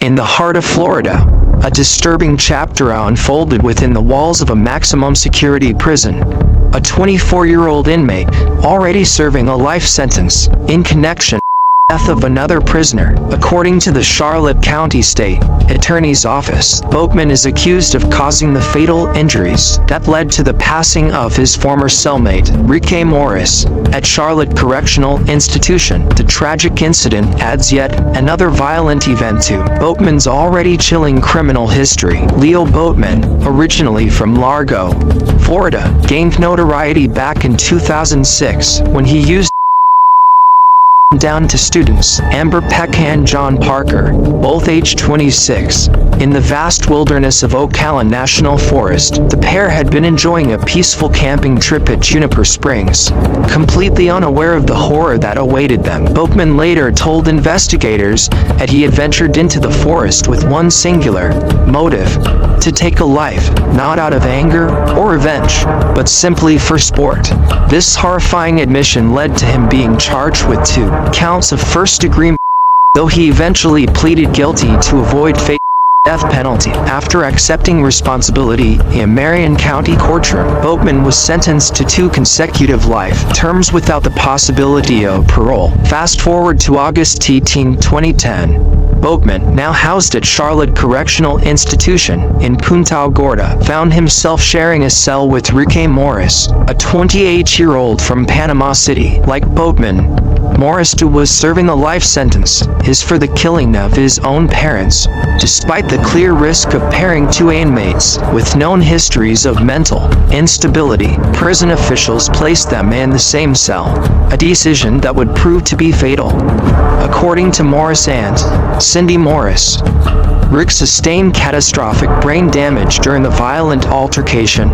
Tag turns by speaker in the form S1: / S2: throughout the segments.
S1: In the heart of Florida, a disturbing chapter unfolded within the walls of a maximum security prison. A 24-year-old inmate, already serving a life sentence, in connection with the death of another prisoner. According to the Charlotte County State Attorney's Office, Boatman is accused of causing the fatal injuries that led to the passing of his former cellmate, Rick Morris, at Charlotte Correctional Institution. The tragic incident adds yet another violent event to Boatman's already chilling criminal history. Leo Boatman, originally from Largo, Florida, gained notoriety back in 2006 when he used down to students Amber Peck and John Parker, both age 26, in the vast wilderness of Ocala National Forest. The pair had been enjoying a peaceful camping trip at Juniper Springs, completely unaware of the horror that awaited them. Boatman later told investigators that he had ventured into the forest with one singular motive: to take a life, not out of anger or revenge, but simply for sport. This horrifying admission led to him being charged with 2 counts of first-degree, though he eventually pleaded guilty to avoid death penalty. After accepting responsibility in Marion County courtroom, Boatman was sentenced to 2 consecutive life terms without the possibility of parole. Fast forward to August 18, 2010. Boatman, now housed at Charlotte Correctional Institution in Punta Gorda, found himself sharing a cell with Rick Morris, a 28-year-old from Panama City. Like Boatman, Morris, who was serving a life sentence, is for the killing of his own parents. Despite the clear risk of pairing 2 inmates with known histories of mental instability, prison officials placed them in the same cell, a decision that would prove to be fatal. According to Morris' aunt, Cindy Morris, Rick sustained catastrophic brain damage during the violent altercation,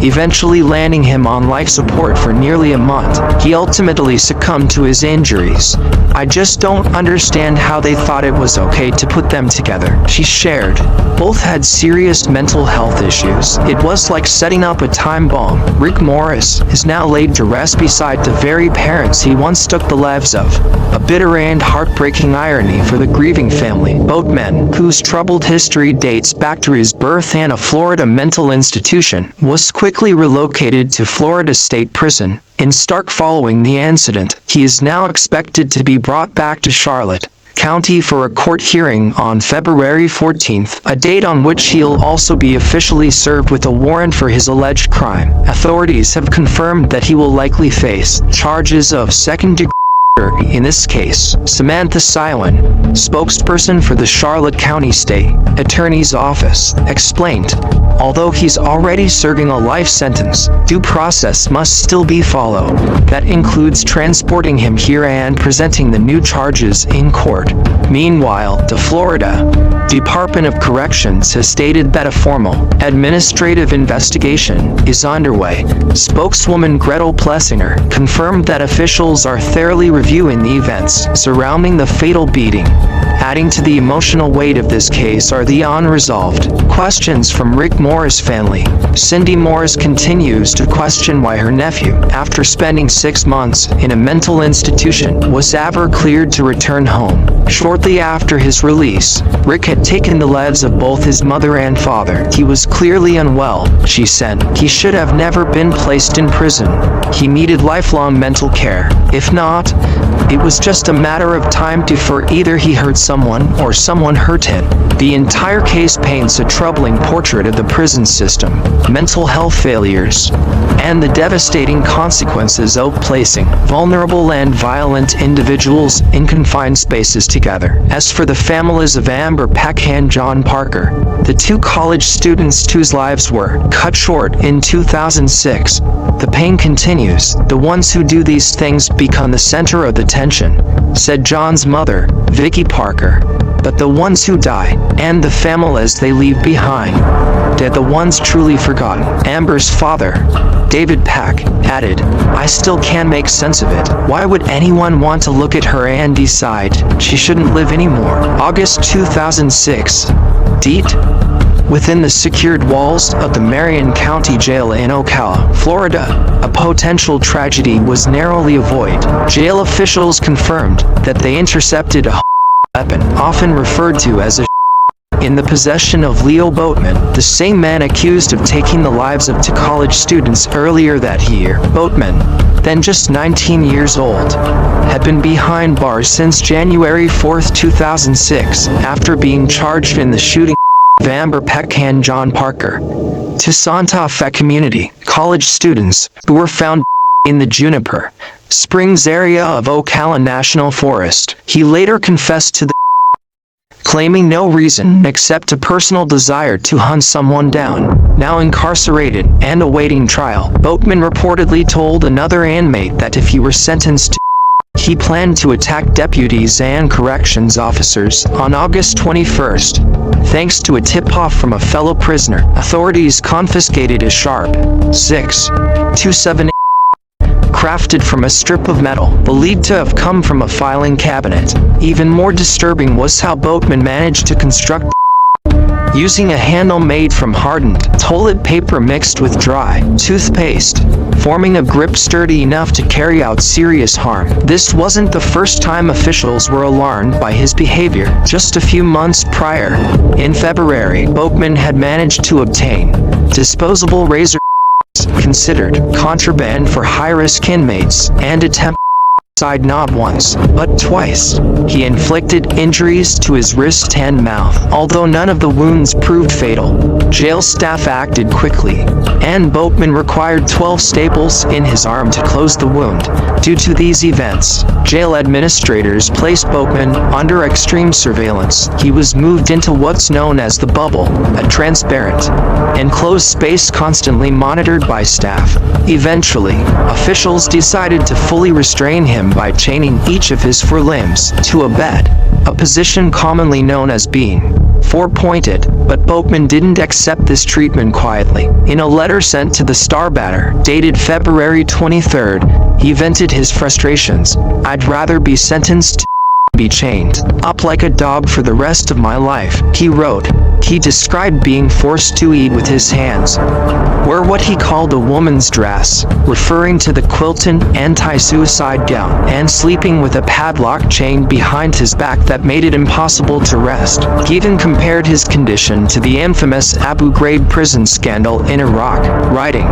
S1: eventually landing him on life support for nearly a month. He ultimately succumbed to his injuries. "I just don't understand how they thought it was okay to put them together," she shared. Both had serious mental health issues. "It was like setting up a time bomb." Rick Morris is now laid to rest beside the very parents he once took the lives of. A bitter and heartbreaking irony for the grieving family. Boatman, whose troubled history dates back to his birth in a Florida mental institution, was quickly relocated to Florida State Prison in Stark following the incident. He is now expected to be brought back to Charlotte County for a court hearing on February 14th, a date on which he'll also be officially served with a warrant for his alleged crime. Authorities have confirmed that he will likely face charges of second-degree in this case. Samantha Silin, spokesperson for the Charlotte County State Attorney's Office, explained, "Although he's already serving a life sentence, due process must still be followed. That includes transporting him here and presenting the new charges in court." Meanwhile, the Florida Department of Corrections has stated that a formal administrative investigation is underway. Spokeswoman Gretel Plessinger confirmed that officials are thoroughly reviewing the events surrounding the fatal beating. Adding to the emotional weight of this case are the unresolved questions from Rick Morris' family. Cindy Morris continues to question why her nephew, after spending 6 months in a mental institution, was ever cleared to return home. Shortly after his release, Rick had taken the lives of both his mother and father. "He was clearly unwell," she said. "He should have never been placed in prison. He needed lifelong mental care. If not, it was just a matter of time before either he hurt someone or someone hurt him." The entire case paints a troubling portrait of the prison system, mental health failures, and the devastating consequences of placing vulnerable and violent individuals in confined spaces together. As for the families of Amber Peck and John Parker, the 2 college students whose lives were cut short in 2006, the pain continues. "The ones who do these things become the center of the tension," said John's mother, Vicky Parker. "But the ones who die, and the families they leave behind, they're the ones truly forgotten." Amber's father, David Peck, added, "I still can't make sense of it. Why would anyone want to look at her and decide she shouldn't live anymore?" August 2006. Date: within the secured walls of the Marion County Jail in Ocala, Florida, a potential tragedy was narrowly avoided. Jail officials confirmed that they intercepted a weapon, often referred to as a in the possession of Leo Boatman, the same man accused of taking the lives of two college students earlier that year. Boatman, then just 19 years old, had been behind bars since January 4, 2006, after being charged in the shooting of Amber Peck and John Parker, two Santa Fe community college students who were found in the Juniper Springs area of Ocala National Forest. He later confessed to the claiming no reason except a personal desire to hunt someone down. Now incarcerated and awaiting trial, Boatman reportedly told another inmate that if he were sentenced to he planned to attack deputies and corrections officers on August 21st. Thanks to a tip-off from a fellow prisoner, authorities confiscated a sharp .627 crafted from a strip of metal, believed to have come from a filing cabinet. Even more disturbing was how Boatman managed to construct using a handle made from hardened toilet paper mixed with dry toothpaste, forming a grip sturdy enough to carry out serious harm. This wasn't the first time officials were alarmed by his behavior. Just a few months prior, in February, Boatman had managed to obtain disposable razor considered contraband for high-risk inmates, and attempted suicide not once, but twice. He inflicted injuries to his wrist and mouth. Although none of the wounds proved fatal, jail staff acted quickly, and Boatman required 12 staples in his arm to close the wound. Due to these events, jail administrators placed Boatman under extreme surveillance. He was moved into what's known as the bubble, a transparent, enclosed space constantly monitored by staff. Eventually, officials decided to fully restrain him by chaining each of his forelimbs to a bed, a position commonly known as being four-pointed, but Boatman didn't accept this treatment quietly. In a letter sent to the Star Banner, dated February 23rd, he vented his frustrations. "I'd rather be sentenced to be chained up like a dog for the rest of my life," he wrote. He described being forced to eat with his hands, wear what he called a woman's dress, referring to the quilted anti-suicide gown, and sleeping with a padlock chained behind his back that made it impossible to rest. He even compared his condition to the infamous Abu Ghraib prison scandal in Iraq, writing,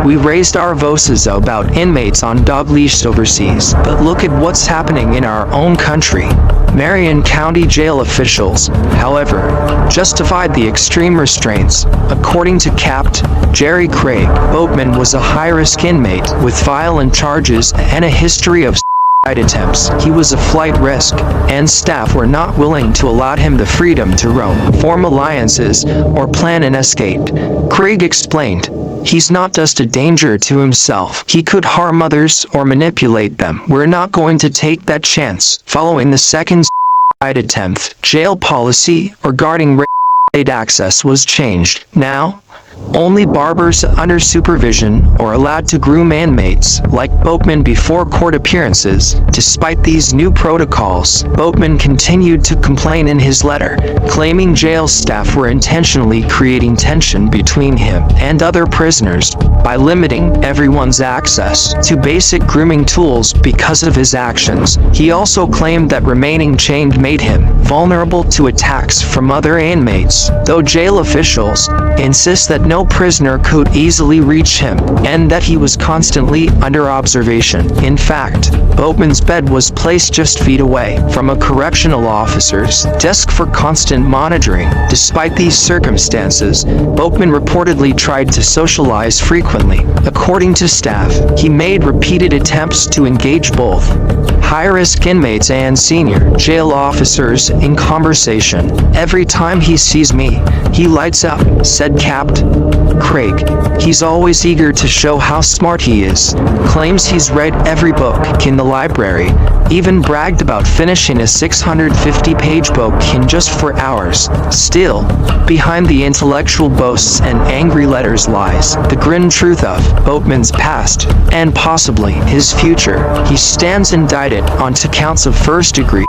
S1: "We raised our voices about inmates on dog leash overseas, but look at what's happening in our own country." Marion County jail officials, however, justified the extreme restraints. According to Capt. Jerry Craig, Boatman was a high-risk inmate with violent charges and a history of suicide attempts. He was a flight risk, and staff were not willing to allow him the freedom to roam, form alliances, or plan an escape. Craig explained, "He's not just a danger to himself. He could harm others or manipulate them. We're not going to take that chance." Following the second suicide attempt, jail policy regarding rape access was changed. Now, only barbers under supervision are allowed to groom inmates like Boatman before court appearances. Despite these new protocols, Boatman continued to complain in his letter, claiming jail staff were intentionally creating tension between him and other prisoners by limiting everyone's access to basic grooming tools because of his actions. He also claimed that remaining chained made him vulnerable to attacks from other inmates, though jail officials insist that no prisoner could easily reach him, and that he was constantly under observation. In fact, Boatman's bed was placed just feet away from a correctional officer's desk for constant monitoring. Despite these circumstances, Boatman reportedly tried to socialize frequently. According to staff, he made repeated attempts to engage both high-risk inmates and senior jail officers in conversation. "Every time he sees me, he lights up," said Capt. Craig. He's always eager to show how smart he is, claims he's read every book in the library, even bragged about finishing a 650-page book in just 4 hours. Still, behind the intellectual boasts and angry letters lies the grim truth of Boatman's past, and possibly his future. He stands indicted on 2 counts of first-degree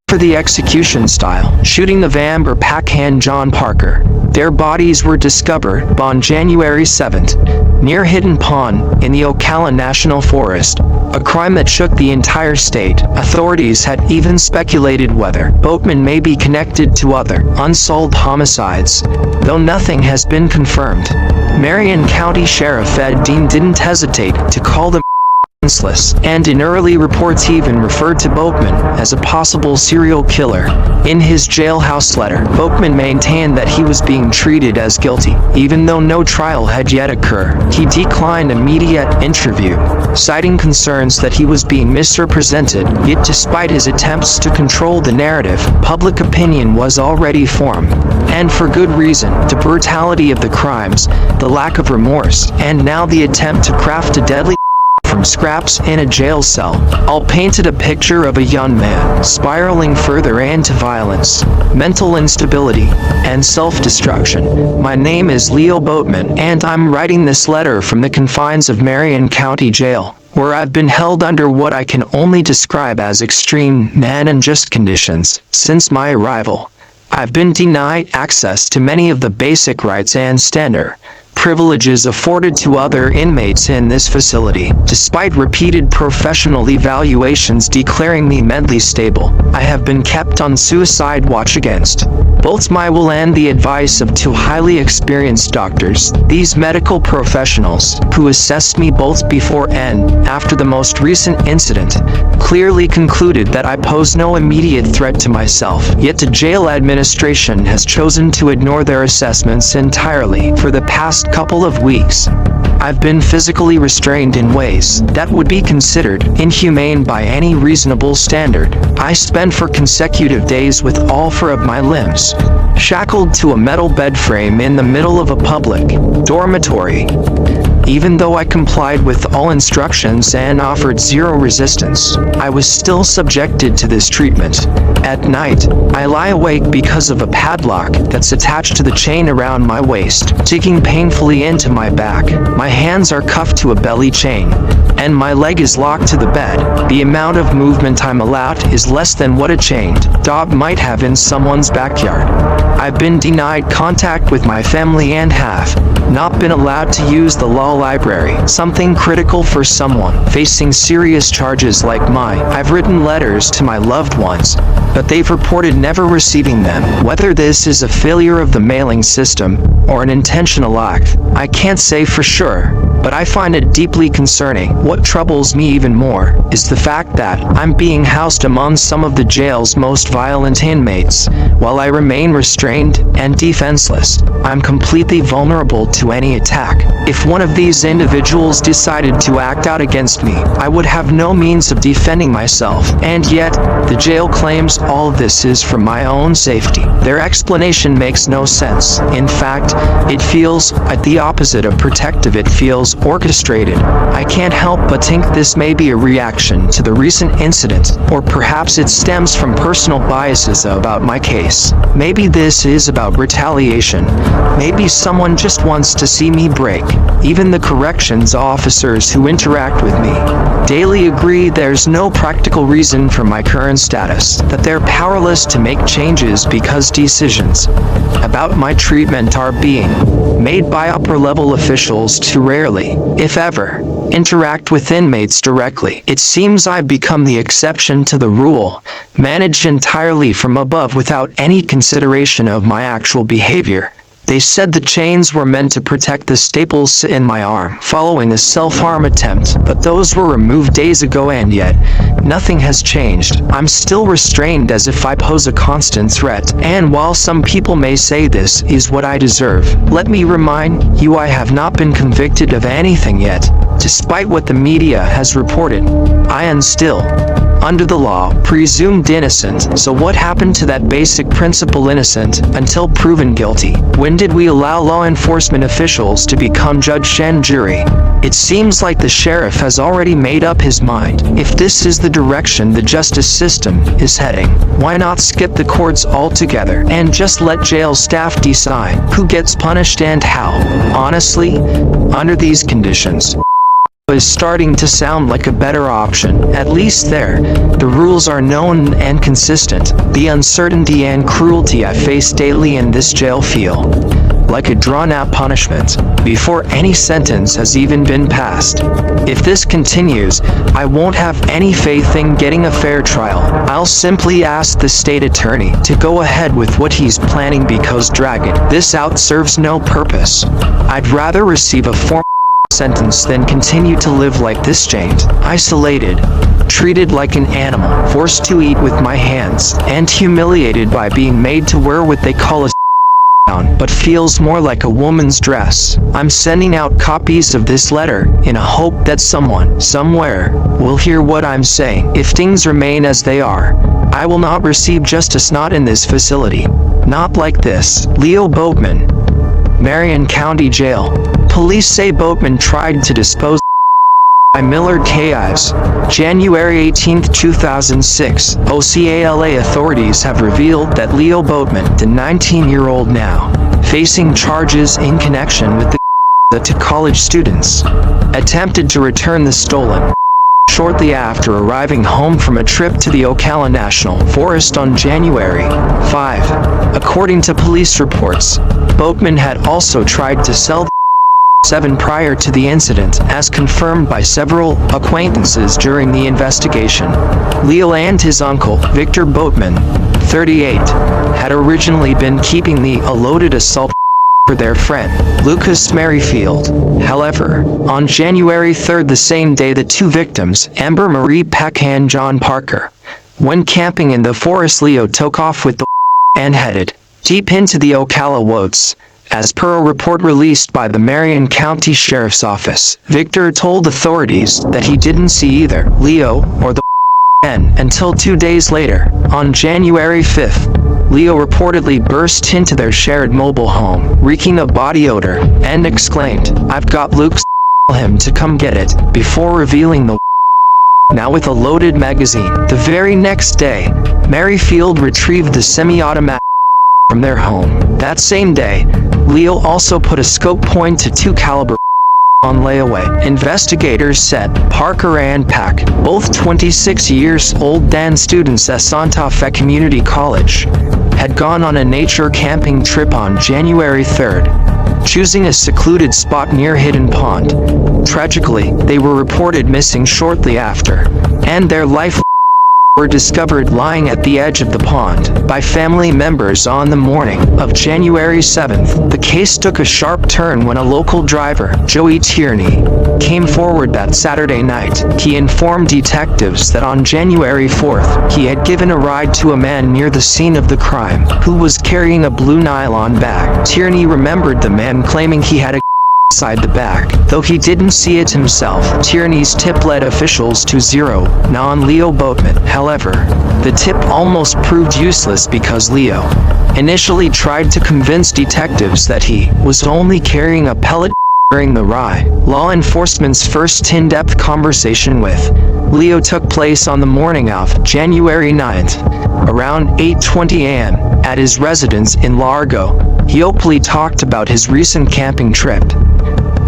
S1: for the execution style, shooting of Amber Peck and John Parker. Their bodies were discovered on January 7th, near Hidden Pond in the Ocala National Forest. a crime that shook the entire state. Authorities had even speculated whether Boatman may be connected to other unsolved homicides, though nothing has been confirmed. Marion County Sheriff Ed Dean didn't hesitate to call them senseless, and in early reports even referred to Boatman as a possible serial killer. In his jailhouse letter, Boatman maintained that he was being treated as guilty, even though no trial had yet occurred. He declined a media interview, citing concerns that he was being misrepresented, yet despite his attempts to control the narrative, public opinion was already formed. And for good reason. The brutality of the crimes, the lack of remorse, and now the attempt to craft a deadly from scraps in a jail cell, all painted a picture of a young man spiraling further into violence, mental instability, and self-destruction. My name is Leo Boatman, and I'm writing this letter from the confines of Marion County Jail, where I've been held under what I can only describe as extreme, unjust conditions. Since my arrival, I've been denied access to many of the basic rights and standard privileges afforded to other inmates in this facility. Despite repeated professional evaluations declaring me mentally stable, I have been kept on suicide watch against both my will and the advice of two highly experienced doctors. These medical professionals, who assessed me both before and after the most recent incident, clearly concluded that I pose no immediate threat to myself. Yet the jail administration has chosen to ignore their assessments entirely. For the past couple of weeks, I've been physically restrained in ways that would be considered inhumane by any reasonable standard. I spent 4 consecutive days with all 4 of my limbs shackled to a metal bed frame in the middle of a public dormitory. Even though I complied with all instructions and offered zero resistance, I was still subjected to this treatment. At night, I lie awake because of a padlock that's attached to the chain around my waist, digging painfully into my back. My hands are cuffed to a belly chain, and my leg is locked to the bed. The amount of movement I'm allowed is less than what a chained dog might have in someone's backyard. I've been denied contact with my family and have not been allowed to use the law library, something critical for someone facing serious charges like mine. I've written letters to my loved ones, but they've reported never receiving them. Whether this is a failure of the mailing system or an intentional act, I can't say for sure, but I find it deeply concerning. What troubles me even more is the fact that I'm being housed among some of the jail's most violent inmates. While I remain restrained and defenseless, I'm completely vulnerable to any attack. If one of these individuals decided to act out against me, I would have no means of defending myself. And yet, the jail claims all of this is for my own safety. Their explanation makes no sense. In fact, it feels like the opposite of protective. It feels orchestrated. I can't help but think this may be a reaction to the recent incident, or perhaps it stems from personal biases about my case. Maybe this is about retaliation. Maybe someone just wants to see me break. Even the corrections officers who interact with me daily agree there's no practical reason for my current status, that they're powerless to make changes because decisions about my treatment are being made by upper-level officials too rarely, if ever, interact with inmates directly. It seems I've become the exception to the rule, managed entirely from above without any consideration of my actual behavior. They said the chains were meant to protect the staples in my arm following a self-harm attempt, but those were removed days ago and yet nothing has changed. I'm still restrained as if I pose a constant threat, and while some people may say this is what I deserve, let me remind you I have not been convicted of anything yet. Despite what the media has reported, I am still, under the law, presumed innocent. So what happened to that basic principle, innocent until proven guilty? When did we allow law enforcement officials to become judge and jury? It seems like the sheriff has already made up his mind. If this is the direction the justice system is heading, why not skip the courts altogether and just let jail staff decide who gets punished and how? Honestly, under these conditions, is starting to sound like a better option. At least there, the rules are known and consistent. The uncertainty and cruelty I face daily in this jail feel like a drawn-out punishment, before any sentence has even been passed. If this continues, I won't have any faith in getting a fair trial. I'll simply ask the state attorney to go ahead with what he's planning because dragging this out serves no purpose. I'd rather receive a formal sentence than continue to live like this, chained, isolated, treated like an animal, forced to eat with my hands, and humiliated by being made to wear what they call a gown, but feels more like a woman's dress. I'm sending out copies of this letter in a hope that someone, somewhere, will hear what I'm saying. If things remain as they are, I will not receive justice, not in this facility. Not like this. Leo Boatman, Marion County Jail. Police say Boatman tried to dispose by Millard K. Ives. January 18, 2006, OCALA authorities have revealed that Leo Boatman, the 19-year-old now, facing charges in connection with the to college students, attempted to return the stolen shortly after arriving home from a trip to the Ocala National Forest on January 5. According to police reports, Boatman had also tried to sell the 7 prior to the incident, as confirmed by several acquaintances during the investigation. Leo and his uncle, Victor Boatman, 38, had originally been keeping the loaded assault for their friend, Lucas Merrifield. However, on January 3, the same day, the two victims, Amber Marie Peck and John Parker, when camping in the forest, Leo took off with the and headed deep into the Ocala woods. As per a report released by the Marion County Sheriff's Office, Victor told authorities that he didn't see either Leo or the men until 2 days later. On January 5, Leo reportedly burst into their shared mobile home, reeking of body odor, and exclaimed, "I've got Luke's, tell him to come get it," before revealing the now with a loaded magazine. The very next day, Merrifield retrieved the semi-automatic from their home. That same day, Leo also put a scope point to .2 caliber on layaway. Investigators said Parker and Pack, both 26 years old and students at Santa Fe Community College, had gone on a nature camping trip on January 3rd, choosing a secluded spot near Hidden Pond. Tragically, they were reported missing shortly after, and their life were discovered lying at the edge of the pond by family members on the morning of January 7th. The case took a sharp turn when a local driver, Joey Tierney, came forward that Saturday night. He informed detectives that on January 4th, he had given a ride to a man near the scene of the crime, who was carrying a blue nylon bag. Tierney remembered the man claiming he had a inside the bag, though he didn't see it himself. Tierney's tip led officials to zero non-Leo Boatman. However, the tip almost proved useless because Leo initially tried to convince detectives that he was only carrying a pellet during the ride. Law enforcement's first in-depth conversation with Leo took place on the morning of January 9th, around 8:20 a.m. at his residence in Largo. He openly talked about his recent camping trip,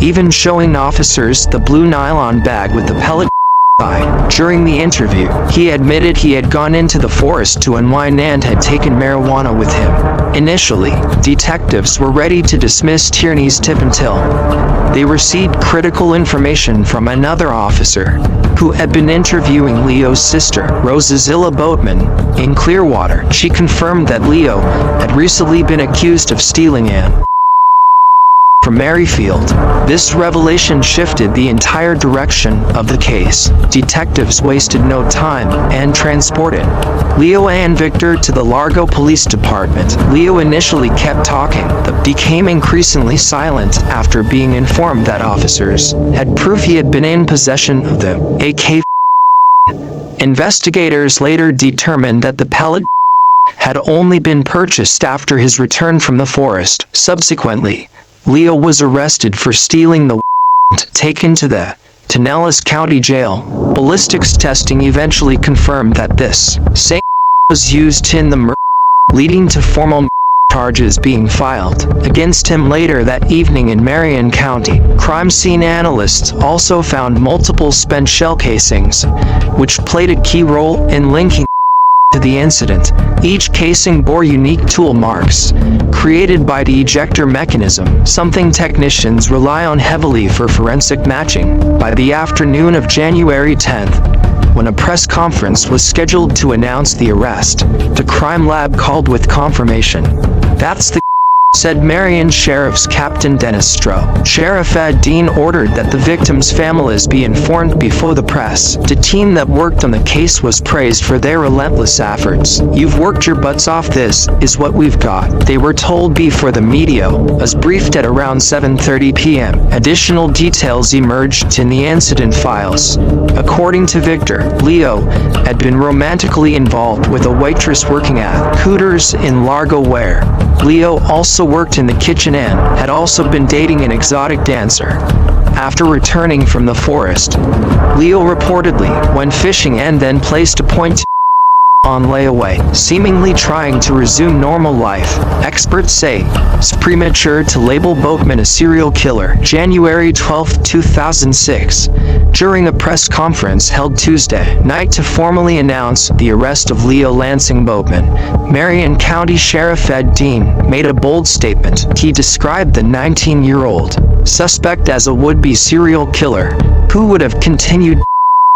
S1: even showing officers the blue nylon bag with the pellet inside. During the interview, he admitted he had gone into the forest to unwind and had taken marijuana with him. Initially, detectives were ready to dismiss Tierney's tip until they received critical information from another officer who had been interviewing Leo's sister, Rosazilla Boatman, in Clearwater. She confirmed that Leo had recently been accused of stealing an from Merrifield. This revelation shifted the entire direction of the case. Detectives wasted no time and transported Leo and Victor to the Largo Police Department. Leo initially kept talking, but became increasingly silent after being informed that officers had proof he had been in possession of the AK. Investigators later determined that the pellet had only been purchased after his return from the forest. Subsequently, Leo was arrested for stealing the taken to the Pinellas County Jail. Ballistics testing eventually confirmed that this same was used in the murder, leading to formal charges being filed against him later that evening in Marion County. Crime scene analysts also found multiple spent shell casings, which played a key role in linking to to the incident. Each casing bore unique tool marks, created by the ejector mechanism, something technicians rely on heavily for forensic matching. By the afternoon of January 10th, when a press conference was scheduled to announce the arrest, the crime lab called with confirmation. "That's the," said Marion Sheriff's Captain Dennis Stroh. Sheriff Ed Dean ordered that the victims' families be informed before the press. The team that worked on the case was praised for their relentless efforts. "You've worked your butts off. This is what we've got," they were told before the media was briefed at around 7:30 p.m. Additional details emerged in the incident files. According to Victor, Leo had been romantically involved with a waitress working at Hooters in Largo where Leo also worked in the kitchen and had also been dating an exotic dancer. After returning from the forest, Leo reportedly went fishing and then placed a point on layaway, seemingly trying to resume normal life. Experts say it's premature to label Boatman a serial killer. January 12, 2006, during a press conference held Tuesday night to formally announce the arrest of Leo Lansing Boatman, Marion County Sheriff Ed Dean made a bold statement. He described the 19-year-old suspect as a would-be serial killer who would have continued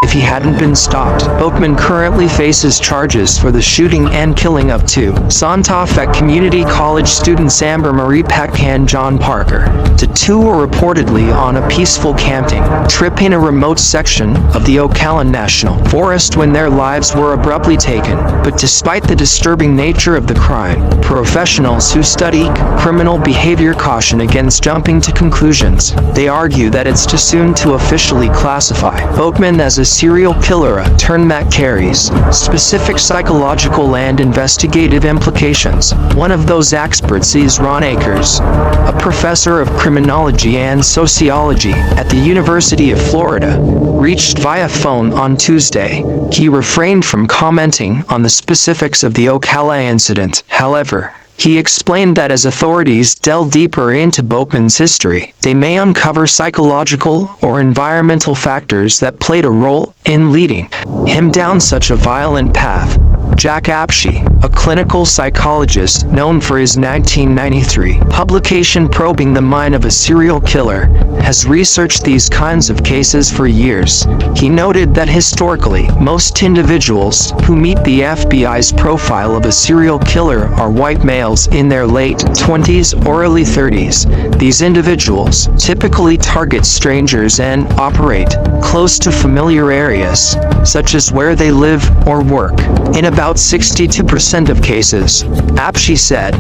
S1: if he hadn't been stopped. Boatman currently faces charges for the shooting and killing of two Santa Fe Community College students Amber Marie Peck and John Parker. The two were reportedly on a peaceful camping trip in a remote section of the Ocala National Forest when their lives were abruptly taken. But despite the disturbing nature of the crime, professionals who study criminal behavior caution against jumping to conclusions. They argue that it's too soon to officially classify Boatman as a serial killer. A term that carries specific psychological and investigative implications. One of those experts is Ron Akers, a professor of criminology and sociology at the University of Florida. Reached via phone on Tuesday, he refrained from commenting on the specifics of the Ocala incident. However, he explained that as authorities delve deeper into Boatman's history, they may uncover psychological or environmental factors that played a role in leading him down such a violent path. Jack Apshey, a clinical psychologist known for his 1993 publication Probing the Mind of a Serial Killer, has researched these kinds of cases for years. He noted that historically, most individuals who meet the FBI's profile of a serial killer are white males in their late 20s or early 30s. These individuals typically target strangers and operate close to familiar areas, such as where they live or work. In about 62% of cases, Apshey said,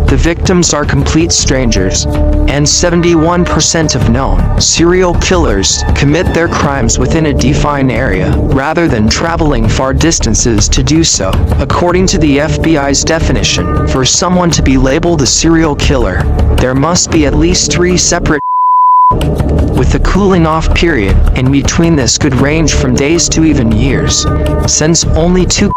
S1: the victims are complete strangers, and 71% of known serial killers commit their crimes within a defined area, rather than traveling far distances to do so. According to the FBI's definition, for someone to be labeled a serial killer, there must be at least 3 separate with a cooling-off period in between. This could range from days to even years, since only 2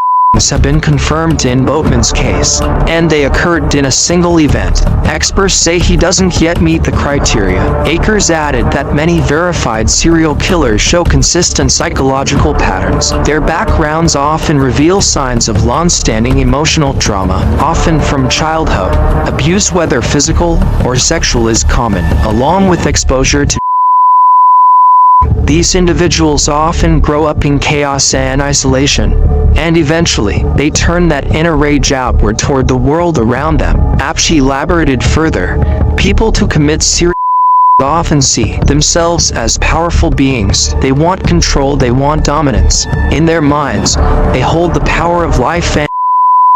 S1: have been confirmed in Boatman's case, and they occurred in a single event. Experts say he doesn't yet meet the criteria. Akers added that many verified serial killers show consistent psychological patterns. Their backgrounds often reveal signs of long-standing emotional trauma, often from childhood. Abuse, whether physical or sexual, is common, along with exposure to these individuals often grow up in chaos and isolation, and eventually, they turn that inner rage outward toward the world around them. Apshey elaborated further, people who commit serial often see themselves as powerful beings. They want control, they want dominance. In their minds, they hold the power of life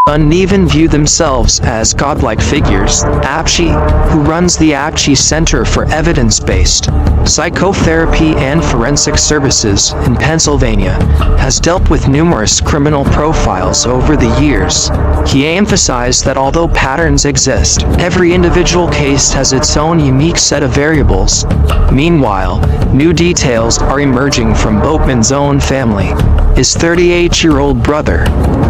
S1: and even view themselves as godlike figures. Apshey, who runs the Apshey Center for Evidence-Based Psychotherapy and Forensic Services in Pennsylvania, has dealt with numerous criminal profiles over the years. He emphasized that although patterns exist, every individual case has its own unique set of variables. Meanwhile, new details are emerging from Boatman's own family. His 38-year-old brother,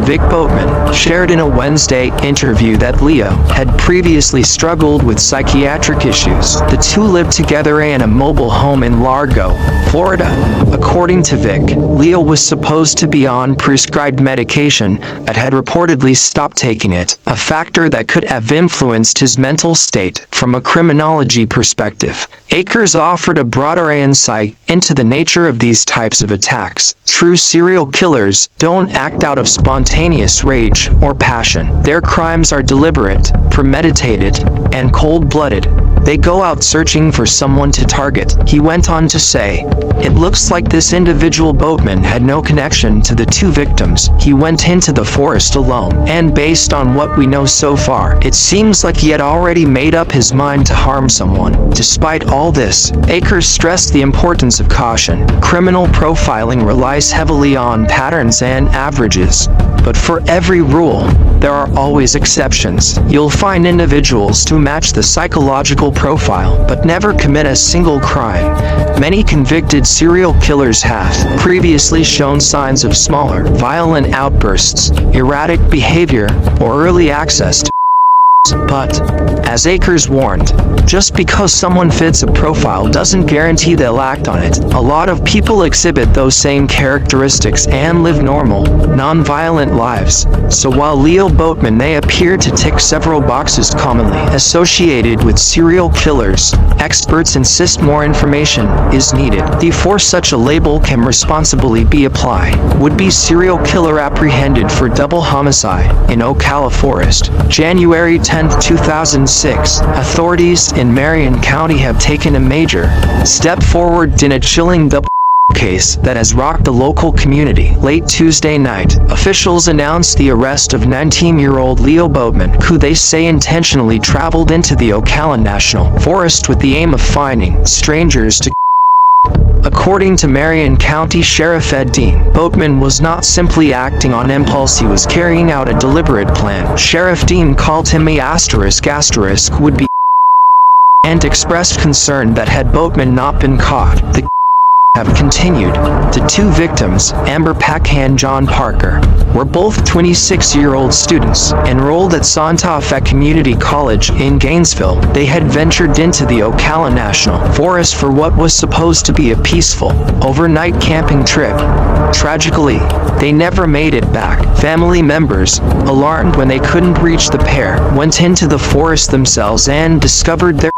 S1: Vic Boatman, shared in a Wednesday interview that Leo had previously struggled with psychiatric issues. The two lived together in a mobile home in Largo, Florida. According to Vic, Leo was supposed to be on prescribed medication but had reportedly stopped taking it, a factor that could have influenced his mental state. From a criminology perspective, Akers offered a broader insight into the nature of these types of attacks. True serial killers don't act out of spontaneous rage or passion. Their crimes are deliberate, premeditated, and cold-blooded. They go out searching for someone to target. He went on to say, "It looks like this individual Boatman had no connection to the two victims. He went into the forest alone, and based on what we know so far, it seems like he had already made up his mind to harm someone." Despite all this, Akers stressed the importance of caution. Criminal profiling relies heavily on patterns and averages, but for every rule, there are always exceptions. You'll find individuals to match the psychological profile, but never commit a single crime. Many convicted serial killers have previously shown signs of smaller, violent outbursts, erratic behavior, or early access to. But, as Akers warned, just because someone fits a profile doesn't guarantee they'll act on it. A lot of people exhibit those same characteristics and live normal, non-violent lives. So while Leo Boatman may appear to tick several boxes commonly associated with serial killers, experts insist more information is needed before such a label can responsibly be applied. Would-be serial killer apprehended for double homicide in Ocala Forest, January 10, 2006. Authorities in Marion County have taken a major step forward in a chilling double case that has rocked the local community. Late Tuesday night, officials announced the arrest of 19-year-old Leo Boatman, who they say intentionally traveled into the Ocala National Forest with the aim of finding strangers to. According to Marion County Sheriff Ed Dean, Boatman was not simply acting on impulse, he was carrying out a deliberate plan. Sheriff Dean called him a ** would-be and expressed concern that had Boatman not been caught, the have continued. The two victims, Amber Pack and John Parker, were both 26-year-old students, enrolled at Santa Fe Community College in Gainesville. They had ventured into the Ocala National Forest for what was supposed to be a peaceful, overnight camping trip. Tragically, they never made it back. Family members, alarmed when they couldn't reach the pair, went into the forest themselves and discovered their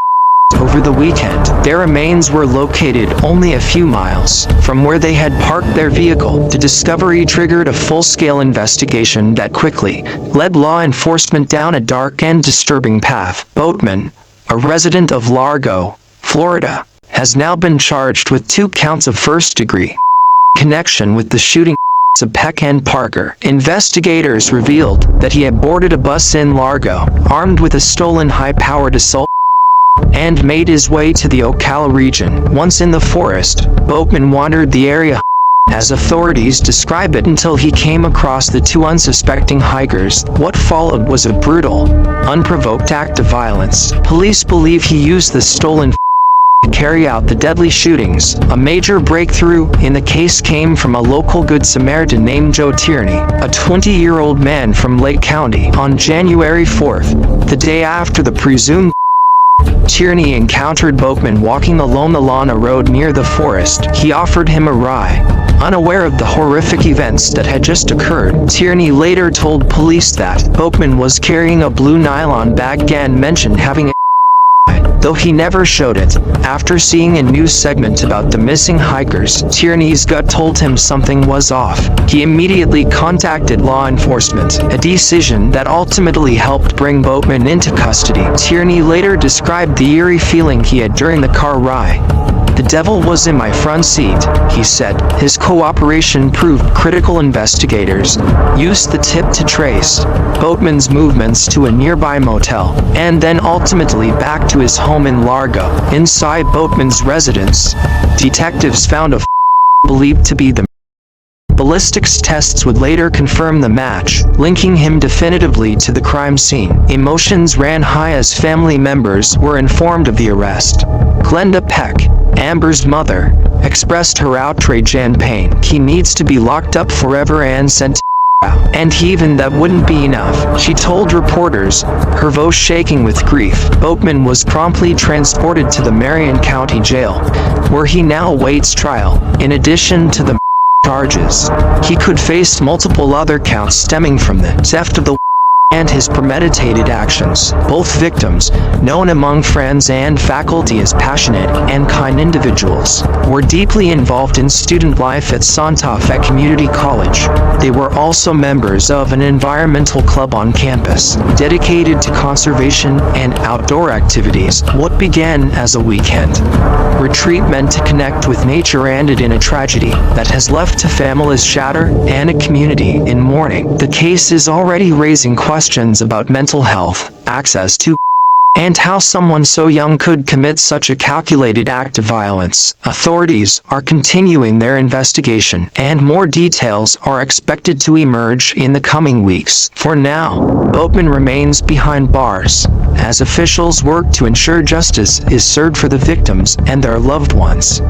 S1: over the weekend. Their remains were located only a few miles from where they had parked their vehicle. The discovery triggered a full-scale investigation that quickly led law enforcement down a dark and disturbing path. Boatman, a resident of Largo, Florida, has now been charged with 2 counts of first-degree connection with the shooting of Peck and Parker. Investigators revealed that he had boarded a bus in Largo, armed with a stolen high-powered assault and made his way to the Ocala region. Once in the forest, Boatman wandered the area, as authorities describe it, until he came across the 2 unsuspecting hikers. What followed was a brutal, unprovoked act of violence. Police believe he used the stolen to carry out the deadly shootings. A major breakthrough in the case came from a local Good Samaritan named Joe Tierney, a 20-year-old man from Lake County. On January 4th, the day after the presumed Tierney encountered Boatman walking along the Lana Road near the forest. He offered him a ride, unaware of the horrific events that had just occurred. Tierney later told police that Boatman was carrying a blue nylon bag and mentioned having a though he never showed it. After seeing a news segment about the missing hikers, Tierney's gut told him something was off. He immediately contacted law enforcement, a decision that ultimately helped bring Boatman into custody. Tierney later described the eerie feeling he had during the car ride. "The devil was in my front seat," he said. His cooperation proved critical. Investigators used the tip to trace Boatman's movements to a nearby motel, and then ultimately back to his home in Largo. Inside Boatman's residence, detectives found a believed to be the ballistics tests would later confirm the match, linking him definitively to the crime scene. Emotions ran high as family members were informed of the arrest. Glenda Peck Amber's mother, expressed her outrage and pain. He needs to be locked up forever and sent to and even that wouldn't be enough, she told reporters, her voice shaking with grief. Boatman was promptly transported to the Marion County Jail, where he now awaits trial. In addition to the charges, he could face multiple other counts stemming from the theft of the and his premeditated actions. Both victims, known among friends and faculty as passionate and kind individuals, were deeply involved in student life at Santa Fe Community College. They were also members of an environmental club on campus, dedicated to conservation and outdoor activities. What began as a weekend retreat meant to connect with nature ended in a tragedy that has left a family's shatter and a community in mourning. The case is already raising questions about mental health, access to, and how someone so young could commit such a calculated act of violence. Authorities are continuing their investigation, and more details are expected to emerge in the coming weeks. For now, Boatman remains behind bars, as officials work to ensure justice is served for the victims and their loved ones.